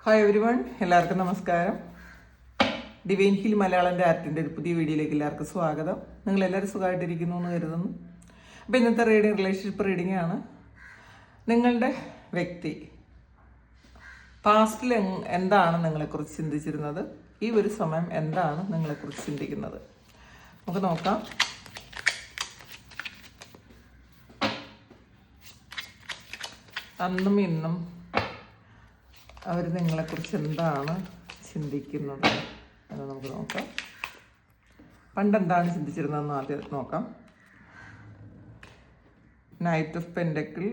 Hi everyone, എല്ലാവർക്കും നമസ്കാരം. Divine heal മലയാളൻ്റെ ആർട്ടിൻ്റെ ഒരു പുതിയ വീഡിയോയിലേക്ക് എല്ലാവർക്കും സ്വാഗതം. നിങ്ങളെല്ലാവരും സുഖമായിട്ടിരിക്കുന്നു എന്ന് കരുതുന്നു. അപ്പോൾ ഇന്നത്തെ റീഡിങ് റിലേഷൻഷിപ്പ് റീഡിംഗ് ആണ്. നിങ്ങളുടെ വ്യക്തി പാസ്റ്റിൽ എന്താണ് നിങ്ങളെക്കുറിച്ച് ചിന്തിച്ചിരുന്നത്, ഈ ഒരു സമയം എന്താണ് നിങ്ങളെക്കുറിച്ച് ചിന്തിക്കുന്നത്, നമുക്ക് നോക്കാം. അന്നും ഇന്നും അവർ നിങ്ങളെക്കുറിച്ച് എന്താണ് ചിന്തിക്കുന്നത് എന്ന് നമുക്ക് നോക്കാം. പണ്ട് എന്താണ് ചിന്തിച്ചിരുന്നതെന്ന് ആദ്യം നോക്കാം. Knight of pentacles,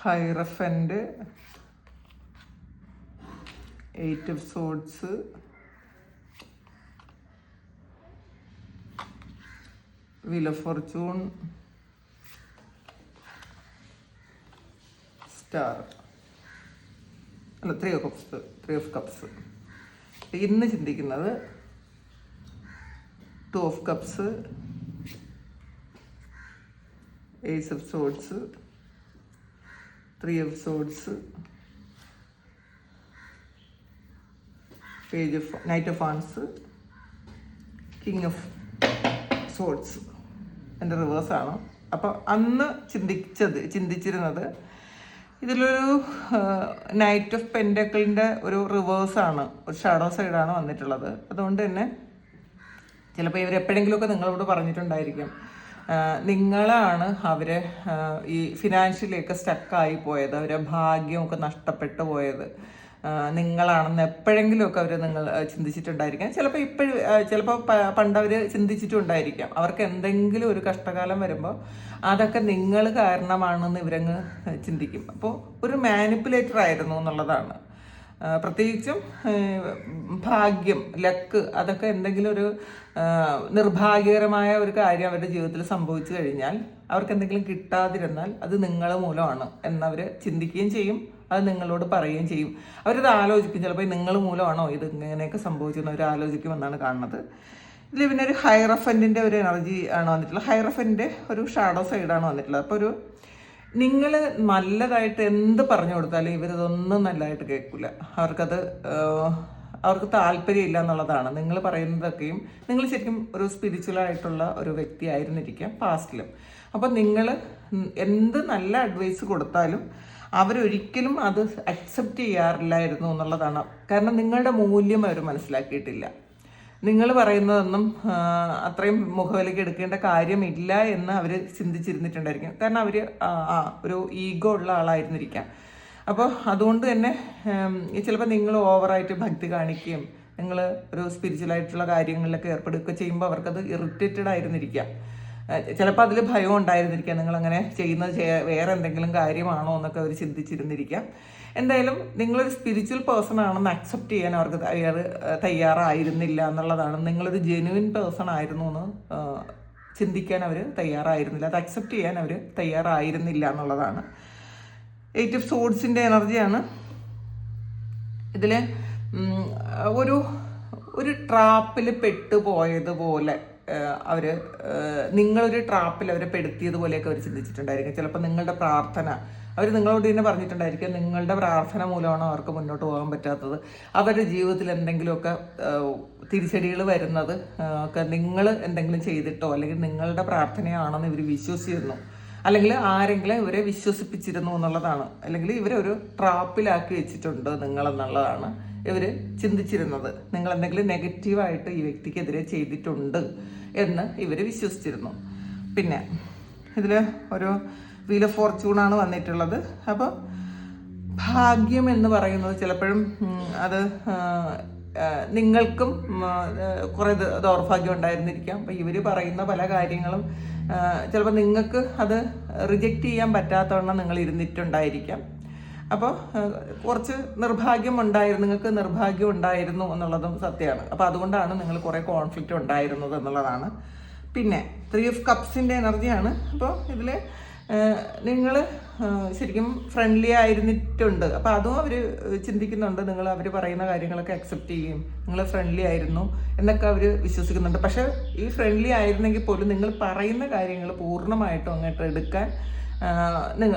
hierophant, eight of swords, wheel of fortune, അല്ല ത്രീ ഓഫ് കപ്സ്. ഇന്ന് ചിന്തിക്കുന്നത് two of cups, ace of swords, three of swords, page of knight of wands, king of swords. എൻ്റെ റിവേഴ്സാണ്. അപ്പോൾ അന്ന് ചിന്തിച്ചിരുന്നത് ഇതിലൊരു നൈറ്റ് ഓഫ് പെൻഡക്കിളിൻ്റെ ഒരു റിവേഴ്സാണ്, ഒരു ഷാഡോ സൈഡാണ് വന്നിട്ടുള്ളത്. അതുകൊണ്ട് തന്നെ ചിലപ്പോൾ ഇവരെപ്പോഴെങ്കിലുമൊക്കെ നിങ്ങളോട് പറഞ്ഞിട്ടുണ്ടായിരിക്കും, നിങ്ങളാണ് അവരെ ഈ ഫിനാൻഷ്യലിയൊക്കെ സ്റ്റക്കായി പോയത്, അവരെ ഭാഗ്യമൊക്കെ നഷ്ടപ്പെട്ടു പോയത് നിങ്ങളാണെന്ന് എപ്പോഴെങ്കിലുമൊക്കെ അവർ നിങ്ങൾ ചിന്തിച്ചിട്ടുണ്ടായിരിക്കാം. ചിലപ്പോൾ പണ്ട് അവർ ചിന്തിച്ചിട്ടുണ്ടായിരിക്കാം. അവർക്ക് എന്തെങ്കിലും ഒരു കഷ്ടകാലം വരുമ്പോൾ അതൊക്കെ നിങ്ങൾ കാരണമാണെന്ന് ഇവരങ്ങ് ചിന്തിക്കും. അപ്പോൾ ഒരു മാനിപ്പുലേറ്റർ ആയിരുന്നു എന്നുള്ളതാണ്. പ്രത്യേകിച്ചും ഭാഗ്യം, ലക്ക്, അതൊക്കെ എന്തെങ്കിലും ഒരു നിർഭാഗ്യകരമായ ഒരു കാര്യം അവരുടെ ജീവിതത്തിൽ സംഭവിച്ചു കഴിഞ്ഞാൽ, അവർക്ക് എന്തെങ്കിലും കിട്ടാതിരുന്നാൽ അത് നിങ്ങൾ മൂലമാണ് എന്നവർ ചിന്തിക്കുകയും ചെയ്യും. അത് നിങ്ങളോട് പറയുകയും ചെയ്യും. അവരത് ആലോചിക്കും. ചിലപ്പോൾ നിങ്ങൾ മൂലമാണോ ഇത് ഇങ്ങനെയൊക്കെ സംഭവിച്ചെന്ന് അവർ ആലോചിക്കുമെന്നാണ് കാണുന്നത്. ഇതിൽ പിന്നെ ഒരു ഹൈറഫൻറ്റിൻ്റെ ഒരു എനർജി ആണ് വന്നിട്ടുള്ളത്. ഹൈറഫൻറ്റിൻ്റെ ഒരു ഷാഡോ സൈഡാണ് വന്നിട്ടുള്ളത്. അപ്പോൾ ഒരു നിങ്ങൾ നല്ലതായിട്ട് എന്ത് പറഞ്ഞു കൊടുത്താലും ഇവരതൊന്നും നല്ലതായിട്ട് കേൾക്കില്ല. അവർക്ക് താല്പര്യമില്ല എന്നുള്ളതാണ്. നിങ്ങൾ പറയുന്നതൊക്കെയും, നിങ്ങൾ ശരിക്കും ഒരു സ്പിരിച്വലായിട്ടുള്ള ഒരു വ്യക്തി ആയിരുന്നിരിക്കാം പാസ്റ്റിലും. അപ്പോൾ നിങ്ങൾ എന്ത് നല്ല അഡ്വൈസ് കൊടുത്താലും അവരൊരിക്കലും അത് അക്സെപ്റ്റ് ചെയ്യാറില്ലായിരുന്നു എന്നുള്ളതാണ്. കാരണം നിങ്ങളുടെ മൂല്യം അവർ മനസ്സിലാക്കിയിട്ടില്ല. നിങ്ങൾ പറയുന്നതൊന്നും അത്രയും മുഖവിലേക്ക് എടുക്കേണ്ട കാര്യമില്ല എന്ന് അവർ ചിന്തിച്ചിരുന്നിട്ടുണ്ടായിരിക്കും. കാരണം അവർ ഒരു ഈഗോ ഉള്ള ആളായിരുന്നിരിക്കാം. അപ്പോൾ അതുകൊണ്ട് തന്നെ ചിലപ്പോൾ നിങ്ങൾ ഓവറായിട്ട് ഭക്തി കാണിക്കുകയും നിങ്ങൾ ഒരു സ്പിരിച്വലായിട്ടുള്ള കാര്യങ്ങളിലൊക്കെ ഏർപ്പെടുകയൊക്കെ ചെയ്യുമ്പോൾ അവർക്കത് ഇറിറ്റേറ്റഡ് ആയിരുന്നിരിക്കാം. ചിലപ്പോൾ അതിൽ ഭയം ഉണ്ടായിരുന്നിരിക്കാം, നിങ്ങളങ്ങനെ ചെയ്യുന്നത് വേറെ എന്തെങ്കിലും കാര്യമാണോ എന്നൊക്കെ അവർ ചിന്തിച്ചിരുന്നിരിക്കാം. എന്തായാലും നിങ്ങളൊരു സ്പിരിച്വൽ പേഴ്സൺ ആണെന്ന് അക്സെപ്റ്റ് ചെയ്യാൻ അവർക്ക് തയ്യാറായിരുന്നില്ല എന്നുള്ളതാണ്. നിങ്ങളൊരു ജെന്യുവിൻ പേഴ്സൺ ആയിരുന്നു എന്ന് ചിന്തിക്കാൻ അവർ തയ്യാറായിരുന്നില്ല, അത് അക്സെപ്റ്റ് ചെയ്യാൻ അവർ തയ്യാറായിരുന്നില്ല എന്നുള്ളതാണ്. എയ്റ്റ് ഓഫ് സോഡ്സിൻ്റെ എനർജിയാണ് ഇതിൽ. ഒരു ട്രാപ്പിൽ പെട്ടുപോയതുപോലെ നിങ്ങളൊരു ട്രാപ്പിൽ അവരെ പെടുത്തിയതുപോലെയൊക്കെ അവർ ചിന്തിച്ചിട്ടുണ്ടായിരിക്കും. ചിലപ്പോൾ നിങ്ങളുടെ പ്രാർത്ഥന, അവർ നിങ്ങളോട് തന്നെ പറഞ്ഞിട്ടുണ്ടായിരിക്കും, നിങ്ങളുടെ പ്രാർത്ഥന മൂലമാണ് അവർക്ക് മുന്നോട്ട് പോകാൻ പറ്റാത്തത്. അവരുടെ ജീവിതത്തിൽ എന്തെങ്കിലുമൊക്കെ തിരിച്ചടികൾ വരുന്നത് ഒക്കെ നിങ്ങൾ എന്തെങ്കിലും ചെയ്തിട്ടോ അല്ലെങ്കിൽ നിങ്ങളുടെ പ്രാർത്ഥനയാണെന്ന് ഇവർ വിശ്വസിച്ചിരുന്നു, അല്ലെങ്കിൽ ആരെങ്കിലും ഇവരെ വിശ്വസിപ്പിച്ചിരുന്നു എന്നുള്ളതാണ്. അല്ലെങ്കിൽ ഇവരൊരു ട്രാപ്പിലാക്കി വെച്ചിട്ടുണ്ട് നിങ്ങളെന്നുള്ളതാണ് ഇവർ ചിന്തിച്ചിരുന്നത്. നിങ്ങൾ എന്തെങ്കിലും നെഗറ്റീവായിട്ട് ഈ വ്യക്തിക്കെതിരെ ചെയ്തിട്ടുണ്ട് എന്ന് ഇവർ വിശ്വസിച്ചിരുന്നു. പിന്നെ ഇതിൽ ഒരു വീൽ ഓഫ് ഫോർച്യൂണാണ് വന്നിട്ടുള്ളത്. അപ്പോൾ ഭാഗ്യം എന്ന് പറയുന്നത് ചിലപ്പോഴും അത് നിങ്ങൾക്കും കുറേ ദൗർഭാഗ്യം ഉണ്ടായിരുന്നിരിക്കാം. അപ്പോൾ ഇവർ പറയുന്ന പല കാര്യങ്ങളും ചിലപ്പോൾ നിങ്ങൾക്ക് അത് റിജക്റ്റ് ചെയ്യാൻ പറ്റാത്തവണ്ണം നിങ്ങൾ ഇരുന്നിട്ടുണ്ടായിരിക്കാം. അപ്പോൾ കുറച്ച് നിങ്ങൾക്ക് നിർഭാഗ്യം ഉണ്ടായിരുന്നു എന്നുള്ളതും സത്യമാണ്. അപ്പോൾ അതുകൊണ്ടാണ് നിങ്ങൾ കുറേ കോൺഫ്ലിക്റ്റ് ഉണ്ടായിരുന്നത് എന്നുള്ളതാണ്. പിന്നെ ത്രീ ഓഫ് കപ്സിൻ്റെ എനർജിയാണ്. അപ്പോൾ ഇതിൽ നിങ്ങൾ ശരിക്കും ഫ്രണ്ട്ലി ആയിരുന്നിട്ടുണ്ട്. അപ്പോൾ അതും അവർ ചിന്തിക്കുന്നുണ്ട്. നിങ്ങൾ അവർ പറയുന്ന കാര്യങ്ങളൊക്കെ അക്സെപ്റ്റ് ചെയ്യും, നിങ്ങൾ ഫ്രണ്ട്ലി ആയിരുന്നു എന്നൊക്കെ അവർ വിശ്വസിക്കുന്നുണ്ട്. പക്ഷേ ഈ ഫ്രണ്ട്ലി ആയിരുന്നെങ്കിൽ പോലും നിങ്ങൾ പറയുന്ന കാര്യങ്ങൾ പൂർണ്ണമായിട്ടും അങ്ങോട്ട് എടുക്കാൻ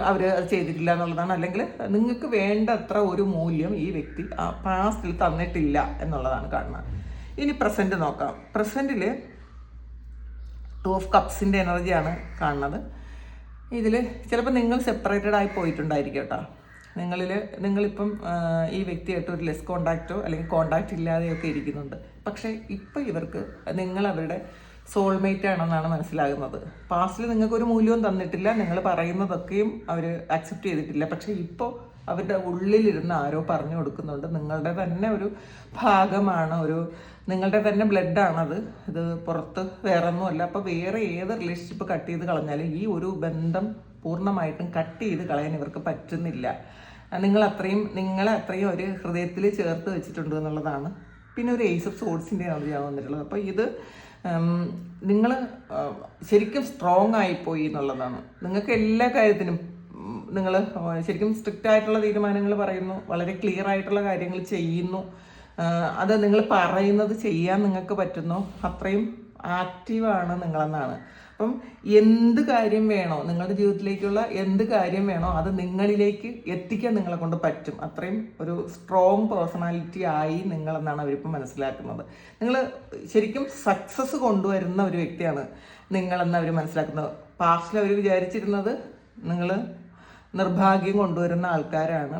അവർ അത് ചെയ്തിട്ടില്ല എന്നുള്ളതാണ്, അല്ലെങ്കിൽ നിങ്ങൾക്ക് വേണ്ടത്ര ഒരു മൂല്യം ഈ വ്യക്തി പാസ്റ്റിൽ തന്നിട്ടില്ല എന്നുള്ളതാണ് കാണുന്നത്. ഇനി പ്രസൻറ്റ് നോക്കാം. പ്രസൻറ്റിൽ 2 ഓഫ് കപ്സിൻ്റെ എനർജിയാണ് കാണുന്നത്. ഇതിൽ ചിലപ്പോൾ നിങ്ങൾ സെപ്പറേറ്റഡ് ആയി പോയിട്ടുണ്ടായിരിക്കും കേട്ടോ. നിങ്ങളിപ്പം ഈ വ്യക്തിയായിട്ട് ഒരു ലെസ് കോണ്ടാക്റ്റോ അല്ലെങ്കിൽ കോണ്ടാക്റ്റ് ഇല്ലാതെയൊക്കെ ഇരിക്കുന്നുണ്ട്. പക്ഷേ ഇപ്പം ഇവർക്ക് നിങ്ങൾ അവരുടെ സോൾമേറ്റ് ആണെന്നാണ് മനസ്സിലാകുന്നത്. പാസ്റ്റിൽ നിങ്ങൾക്കൊരു മൂല്യവും തന്നിട്ടില്ല, നിങ്ങൾ പറയുന്നതൊക്കെയും അവർ അക്സെപ്റ്റ് ചെയ്തിട്ടില്ല. പക്ഷേ ഇപ്പോൾ അവരുടെ ഉള്ളിലിരുന്ന് ആരോ പറഞ്ഞു കൊടുക്കുന്നുണ്ട്, നിങ്ങളുടെ തന്നെ ഒരു ഭാഗമാണ്, നിങ്ങളുടെ തന്നെ ബ്ലഡാണത്, ഇത് പുറത്ത് വേറെ ഒന്നുമല്ല. അപ്പോൾ വേറെ ഏത് റിലേഷൻഷിപ്പ് കട്ട് ചെയ്ത് കളഞ്ഞാലും ഈ ഒരു ബന്ധം പൂർണ്ണമായിട്ടും കട്ട് ചെയ്ത് കളയാൻ ഇവർക്ക് പറ്റുന്നില്ല. നിങ്ങളെ അത്രയും ഒരു ഹൃദയത്തിൽ ചേർത്ത് വെച്ചിട്ടുണ്ട് എന്നുള്ളതാണ്. പിന്നെ ഒരു ഏസ് ഓഫ് സോഡ്സിൻ്റെ എനർജിയാണ് വന്നിട്ടുള്ളത്. അപ്പോൾ ഇത് നിങ്ങൾ ശരിക്കും സ്ട്രോങ് ആയിപ്പോയി എന്നുള്ളതാണ്. നിങ്ങൾക്ക് എല്ലാ കാര്യത്തിനും നിങ്ങൾ ശരിക്കും സ്ട്രിക്റ്റ് ആയിട്ടുള്ള തീരുമാനങ്ങൾ പറയുന്നു, വളരെ ക്ലിയർ ആയിട്ടുള്ള കാര്യങ്ങൾ ചെയ്യുന്നു, അത് നിങ്ങൾ പറയുന്നത് ചെയ്യാൻ നിങ്ങൾക്ക് പറ്റുന്നു, അത്രയും ആക്റ്റീവാണ് നിങ്ങളെന്നാണ്. അപ്പം എന്ത് കാര്യം വേണോ, നിങ്ങളുടെ ജീവിതത്തിലേക്കുള്ള എന്ത് കാര്യം വേണോ അത് നിങ്ങളിലേക്ക് എത്തിക്കാൻ നിങ്ങളെ കൊണ്ട് പറ്റും. അത്രയും ഒരു സ്ട്രോങ് പേഴ്സണാലിറ്റി ആയി നിങ്ങളെന്നാണ് അവരിപ്പോൾ മനസ്സിലാക്കുന്നത്. നിങ്ങൾ ശരിക്കും സക്സസ് കൊണ്ടുവരുന്ന ഒരു വ്യക്തിയാണ് നിങ്ങളെന്ന് അവർ മനസ്സിലാക്കുന്നത്. പാസ്റ്റിൽ അവർ വിചാരിച്ചിരുന്നത് നിങ്ങൾ നിർഭാഗ്യം കൊണ്ടുവരുന്ന ആൾക്കാരാണ്,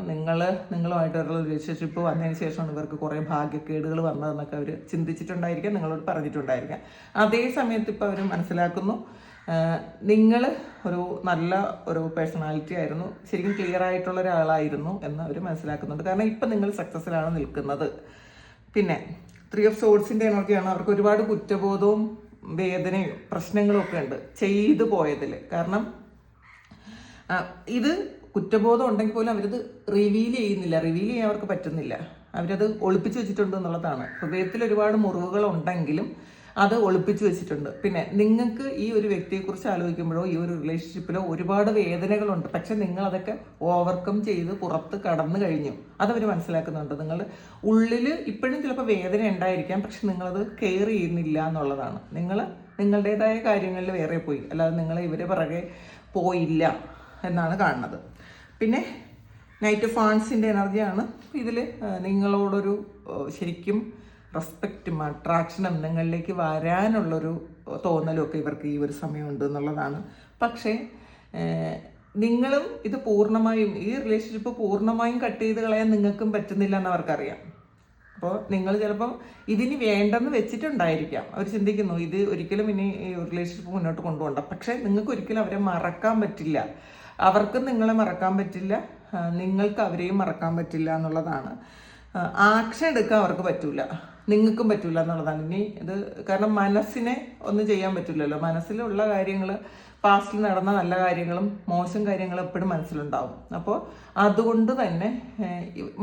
നിങ്ങളുമായിട്ടുള്ള റിലേഷൻഷിപ്പ് വന്നതിന് ശേഷമാണ് ഇവർക്ക് കുറേ ഭാഗ്യക്കേടുകൾ വന്നതെന്നൊക്കെ അവർ ചിന്തിച്ചിട്ടുണ്ടായിരിക്കാം, നിങ്ങളോട് പറഞ്ഞിട്ടുണ്ടായിരിക്കാം. അതേ സമയത്ത് ഇപ്പോൾ അവർ മനസ്സിലാക്കുന്നു നിങ്ങൾ നല്ല ഒരു പേഴ്സണാലിറ്റി ആയിരുന്നു, ശരിക്കും ക്ലിയർ ആയിട്ടുള്ള ഒരാളായിരുന്നു എന്ന് അവർ മനസ്സിലാക്കുന്നുണ്ട്. കാരണം ഇപ്പം നിങ്ങൾ സക്സസ്സിലാണ് നിൽക്കുന്നത്. പിന്നെ 3 ഓഫ് സോഡ്സിൻ്റെ എനർജിയാണ്. അവർക്ക് ഒരുപാട് കുറ്റബോധവും വേദനയും പ്രശ്നങ്ങളും ഒക്കെ ഉണ്ട് ചെയ്തു പോയതിൽ. കാരണം ഇത് കുറ്റബോധം ഉണ്ടെങ്കിൽ പോലും അവരത് റിവീൽ ചെയ്യാൻ അവർക്ക് പറ്റുന്നില്ല. അവരത് ഒളിപ്പിച്ച് വെച്ചിട്ടുണ്ട് എന്നുള്ളതാണ്. ഹൃദയത്തിൽ ഒരുപാട് മുറിവുകൾ ഉണ്ടെങ്കിലും അത് ഒളിപ്പിച്ച് വെച്ചിട്ടുണ്ട്. പിന്നെ നിങ്ങൾക്ക് ഈ ഒരു വ്യക്തിയെക്കുറിച്ച് ആലോചിക്കുമ്പോഴോ ഈ ഒരു റിലേഷൻഷിപ്പിലോ ഒരുപാട് വേദനകളുണ്ട്. പക്ഷെ നിങ്ങളതൊക്കെ ഓവർകം ചെയ്ത് പുറത്ത് കടന്നു കഴിഞ്ഞു. അതവർ മനസ്സിലാക്കുന്നുണ്ട്. നിങ്ങൾ ഉള്ളിൽ ഇപ്പോഴും ചിലപ്പോൾ വേദന ഉണ്ടായിരിക്കാം, പക്ഷെ നിങ്ങളത് കെയർ ചെയ്യുന്നില്ല എന്നുള്ളതാണ്. നിങ്ങൾ നിങ്ങളുടേതായ കാര്യങ്ങളിൽ വേറെ പോയി, അല്ലാതെ നിങ്ങൾ ഇവരെ പിറകെ പോയില്ല എന്നാണ് കാണുന്നത്. പിന്നെ നൈറ്റ് ഓഫ് വാൻസിൻ്റെ എനർജിയാണ്. ഇതിൽ നിങ്ങളോടൊരു ശരിക്കും റെസ്പെക്റ്റും അട്രാക്ഷനും നിങ്ങളിലേക്ക് വരാനുള്ളൊരു തോന്നലും ഒക്കെ ഇവർക്ക് ഈ ഒരു സമയമുണ്ട് എന്നുള്ളതാണ്. പക്ഷേ നിങ്ങളും ഇത് പൂർണ്ണമായും ഈ റിലേഷൻഷിപ്പ് പൂർണ്ണമായും കട്ട് ചെയ്ത് കളയാൻ നിങ്ങൾക്കും പറ്റുന്നില്ല എന്ന് അവർക്കറിയാം. അപ്പോൾ നിങ്ങൾ ചിലപ്പം ഇതിന് വേണ്ടെന്ന് വെച്ചിട്ടുണ്ടായിരിക്കാം. അവർ ചിന്തിക്കുന്നു ഇത് ഒരിക്കലും ഇനി ഈ റിലേഷൻഷിപ്പ് മുന്നോട്ട് കൊണ്ടുപോകണ്ട. പക്ഷേ നിങ്ങൾക്ക് ഒരിക്കലും അവരെ മറക്കാൻ പറ്റില്ല, അവർക്കും നിങ്ങളെ മറക്കാൻ പറ്റില്ല, നിങ്ങൾക്ക് അവരെയും മറക്കാൻ പറ്റില്ല എന്നുള്ളതാണ്. ആക്ഷൻ എടുക്കാൻ അവർക്ക് പറ്റൂല, നിങ്ങൾക്കും പറ്റൂല എന്നുള്ളതാണ്. ഇനി ഇത് കാരണം മനസ്സിനെ ഒന്നും ചെയ്യാൻ പറ്റില്ലല്ലോ. മനസ്സിലുള്ള കാര്യങ്ങൾ, പാസ്റ്റിൽ നടന്ന നല്ല കാര്യങ്ങളും മോശം കാര്യങ്ങളും എപ്പോഴും മനസ്സിലുണ്ടാവും. അപ്പോൾ അതുകൊണ്ട് തന്നെ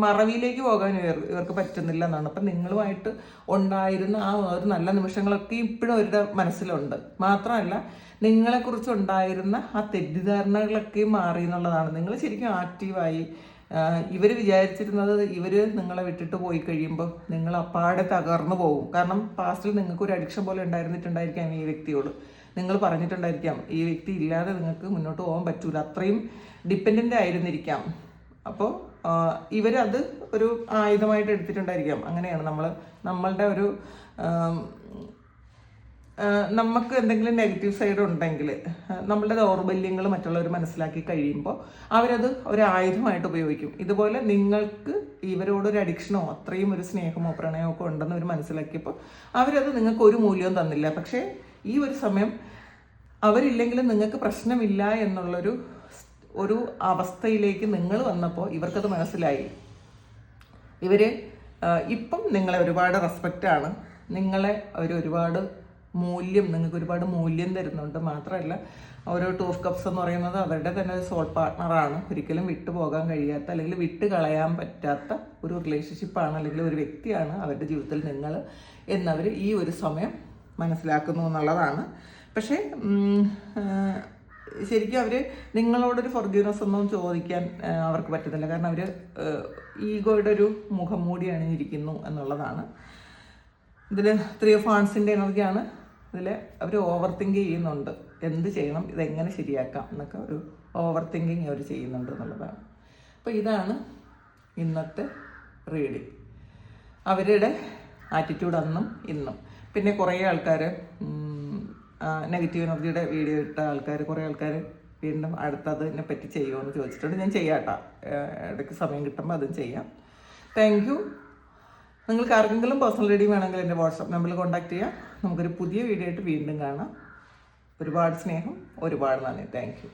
മറവിയിലേക്ക് പോകാൻ ഇവർക്ക് പറ്റുന്നില്ല എന്നാണ്. അപ്പം നിങ്ങളുമായിട്ട് ഉണ്ടായിരുന്ന ആ ഒരു നല്ല നിമിഷങ്ങളൊക്കെ ഇപ്പോഴും അവരുടെ മനസ്സിലുണ്ട്. മാത്രമല്ല നിങ്ങളെക്കുറിച്ച് ഉണ്ടായിരുന്ന ആ തെറ്റിദ്ധാരണകളൊക്കെ മാറി എന്നുള്ളതാണ്. നിങ്ങൾ ശരിക്കും ആക്റ്റീവായി. ഇവർ വിചാരിച്ചിരുന്നത് ഇവർ നിങ്ങളെ വിട്ടിട്ട് പോയി കഴിയുമ്പോൾ നിങ്ങൾ അപ്പാടെ തകർന്നു പോകും. കാരണം പാസ്റ്റിൽ നിങ്ങൾക്കൊരു അഡിക്ഷൻ പോലെ ഉണ്ടായിരുന്നിട്ടുണ്ടായിരിക്കാം ഈ വ്യക്തിയോട്. നിങ്ങൾ പറഞ്ഞിട്ടുണ്ടായിരിക്കാം ഈ വ്യക്തി ഇല്ലാതെ നിങ്ങൾക്ക് മുന്നോട്ട് പോകാൻ പറ്റൂല, അത്രയും ഡിപ്പെൻഡൻ്റ് ആയിരുന്നിരിക്കാം. അപ്പോൾ ഇവരത് ഒരു ആയുധമായിട്ട് എടുത്തിട്ടുണ്ടായിരിക്കാം. അങ്ങനെയാണ് നമ്മളുടെ ഒരു നമുക്ക് എന്തെങ്കിലും നെഗറ്റീവ് സൈഡ് ഉണ്ടെങ്കിൽ നമ്മളുടെ ദൗർബല്യങ്ങൾ മറ്റുള്ളവർ മനസ്സിലാക്കി കഴിയുമ്പോൾ അവരത് ഒരു ആയുധമായിട്ട് ഉപയോഗിക്കും. ഇതുപോലെ നിങ്ങൾക്ക് ഇവരോടൊരു അഡിക്ഷനോ അത്രയും ഒരു സ്നേഹമോ പ്രണയമോ ഒക്കെ ഉണ്ടെന്ന് അവർ മനസ്സിലാക്കിയപ്പോൾ അവരത് നിങ്ങൾക്ക് ഒരു മൂല്യവും തന്നില്ല. പക്ഷേ ഈ ഒരു സമയം അവരില്ലെങ്കിലും നിങ്ങൾക്ക് പ്രശ്നമില്ല എന്നുള്ളൊരു അവസ്ഥയിലേക്ക് നിങ്ങൾ വന്നപ്പോൾ ഇവർക്കത് മനസ്സിലായി. ഇവർ ഇപ്പം നിങ്ങളെ ഒരുപാട് റെസ്പെക്റ്റാണ്, നിങ്ങളെ ഒരുപാട് നിങ്ങൾക്ക് ഒരുപാട് മൂല്യം തരുന്നുണ്ട്. മാത്രമല്ല ഒരു 2 ഓഫ് കപ്സ് എന്ന് പറയുന്നത് അവരുടെ തന്നെ ഒരു സോൾ പാർട്ട്ണറാണ്. ഒരിക്കലും വിട്ടു പോകാൻ കഴിയാത്ത അല്ലെങ്കിൽ വിട്ട് കളയാൻ പറ്റാത്ത ഒരു റിലേഷൻഷിപ്പാണ് അല്ലെങ്കിൽ ഒരു വ്യക്തിയാണ് അവരുടെ ജീവിതത്തിൽ നിങ്ങൾ എന്നവർ ഈ ഒരു സമയം മനസ്സിലാക്കുന്നു എന്നുള്ളതാണ്. പക്ഷേ ശരിക്കും അവർ നിങ്ങളോടൊരു ഫോർഗീവ്നെസ് ഒന്നും ചോദിക്കാൻ അവർക്ക് പറ്റുന്നില്ല. കാരണം അവർ ഈഗോയുടെ ഒരു മുഖം മൂടി അണിഞ്ഞിരിക്കുന്നു എന്നുള്ളതാണ്. ഇതിൽ 3 ഓഫ് വാൻസിൻ്റെ എനർജിയാണ്. ഇതിൽ അവർ ഓവർ തിങ്ക് ചെയ്യുന്നുണ്ട്, എന്ത് ചെയ്യണം, ഇതെങ്ങനെ ശരിയാക്കാം എന്നൊക്കെ ഒരു ഓവർ തിങ്കിങ് അവർ ചെയ്യുന്നുണ്ട് എന്നുള്ളതാണ്. അപ്പോൾ ഇതാണ് ഇന്നത്തെ റീഡിങ്. അവരുടെ ആറ്റിറ്റ്യൂഡ് അന്നും ഇന്നും. പിന്നെ കുറേ ആൾക്കാർ നെഗറ്റീവ് എനർജിയുടെ വീഡിയോ ഇട്ട ആൾക്കാർ, കുറേ ആൾക്കാർ വീണ്ടും അടുത്തതിനെ പറ്റി ചെയ്യുമോ എന്ന് ചോദിച്ചിട്ടുണ്ട്. ഞാൻ ചെയ്യാട്ടോ, ഇടയ്ക്ക് സമയം കിട്ടുമ്പോൾ അതും ചെയ്യാം. Thank you. നിങ്ങൾക്ക് ആർക്കെങ്കിലും പേഴ്സണൽ റീഡിങ് വേണമെങ്കിൽ എൻ്റെ വാട്സാപ്പ് നമ്പറിൽ കോൺടാക്ട് ചെയ്യാം. നമുക്കൊരു പുതിയ വീഡിയോ ആയിട്ട് വീണ്ടും കാണാം. ഒരുപാട് സ്നേഹം, ഒരുപാട് നന്ദി. Thank you.